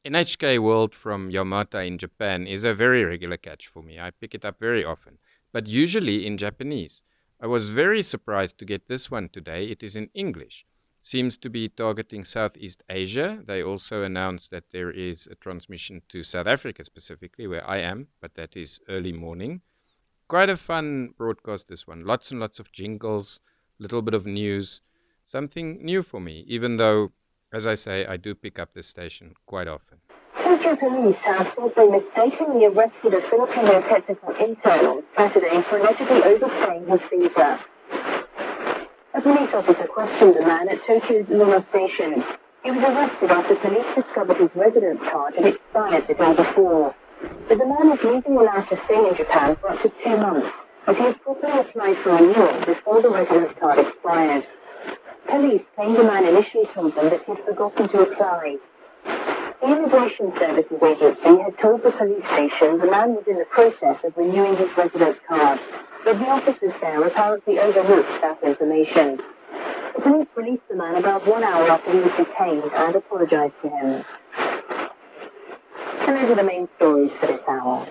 NHK World from Yamata in Japan is a very regular catch for me. I pick it up very often, but usually in Japanese. I was very surprised to get this one today. It is in English. Seems to be targeting Southeast Asia. They also announced that there is a transmission to South Africa specifically, where I am, but that is early morning. Quite a fun broadcast, this one. Lots and lots of jingles, little bit of news, something new for me, even though, as I say, I do pick up this station quite often. Tokyo police have also mistakenly arrested a Filipino technical intern on Saturday for allegedly overstaying his visa. A police officer questioned the man at Tokyo's Luma station. He was arrested after police discovered his residence card had expired the day before. But the man was legally allowed to stay in Japan for up to 2 months, as he had properly applied for renewal before the residence card expired. Police claimed the man initially told them that he had forgotten to apply. The Immigration Services Agency had told the police station the man was in the process of renewing his residence card, but the officers there apparently overlooked that information. The police released the man about 1 hour after he was detained and apologized to him. And those are the main stories for this hour.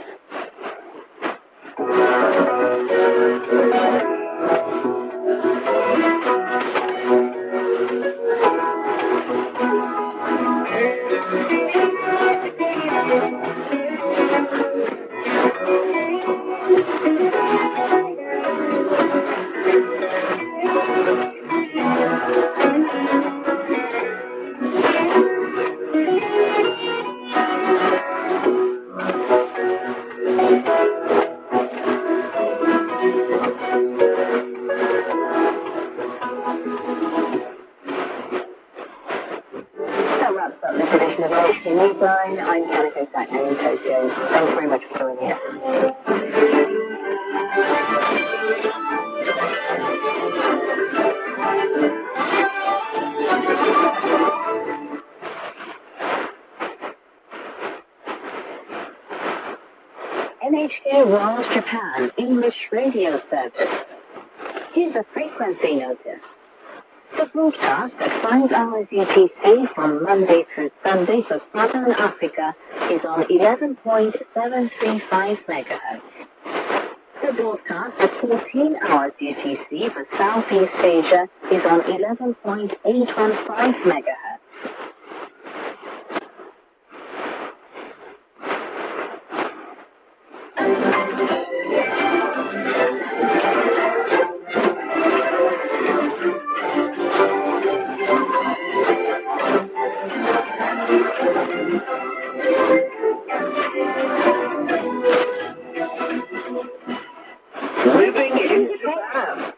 NHK Newsline. I'm NHK Japan in Tokyo. Thanks very much for joining us. NHK World Japan English Radio Service. Here's a frequency notice. The broadcast at 5 hours UTC from Monday through Sunday for Southern Africa is on 11.735 MHz. The broadcast at 14 hours UTC for Southeast Asia is on 11.815 MHz. Living in Japan.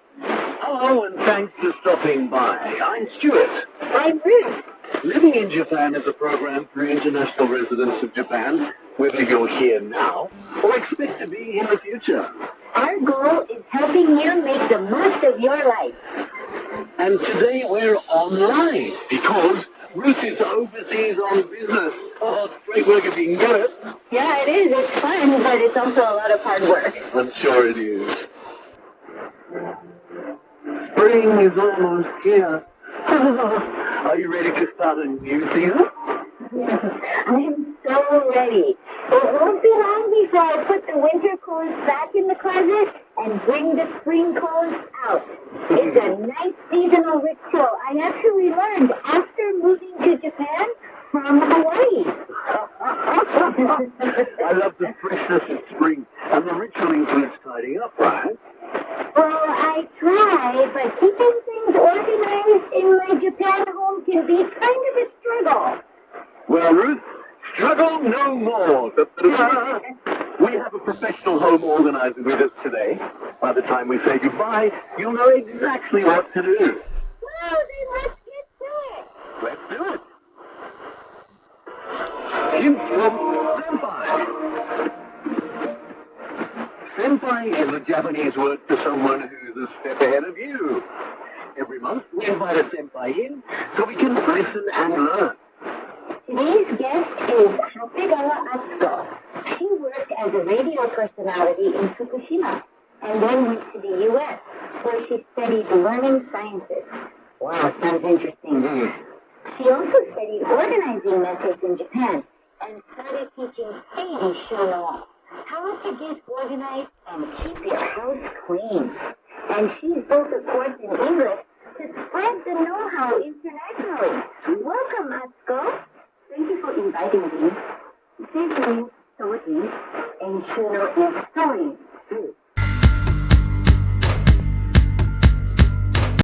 Hello, and thanks for stopping by. I'm Stuart. I'm Ruth. Living in Japan is a program for international residents of Japan, whether you're here now or expect to be in the future. Our goal is helping you make the most of your life. And today we're online because Ruth is overseas on business. Oh, it's great work if you can get it. Yeah, it is. It's fun, but it's also a lot of hard work. I'm sure it is. Spring is almost here. Are you ready to start a new season? I am so ready. It won't be long before I put the winter clothes back in the closet and bring the spring clothes out. It's a nice seasonal ritual I actually learned after moving to Japan from Hawaii. I love the freshness of spring, and the ritual includes tidying up, right? Well, I try, but keeping things organized in my Japan home can be kind of a struggle. Well, Ruth, struggle no more. We have a professional home organizer with us today. By the time we say goodbye, you'll know exactly what to do. Well, then let's get to it. Let's do it. Hint from Senpai. Senpai is a Japanese word for someone who's a step ahead of you. Every month, we invite a senpai in so we can listen and learn. Today's guest is Hasegawa Atsuko. She worked as a radio personality in Fukushima and then went to the U.S., where she studied learning sciences. Wow, sounds interesting. She also studied organizing methods in Japan and started teaching baby Shuno how to get organized and keep your house clean. And she's built a course in English to spread the know-how internationally. Welcome, Atsuko. Thank you for inviting me. This is Soji, and Shuno is sorry.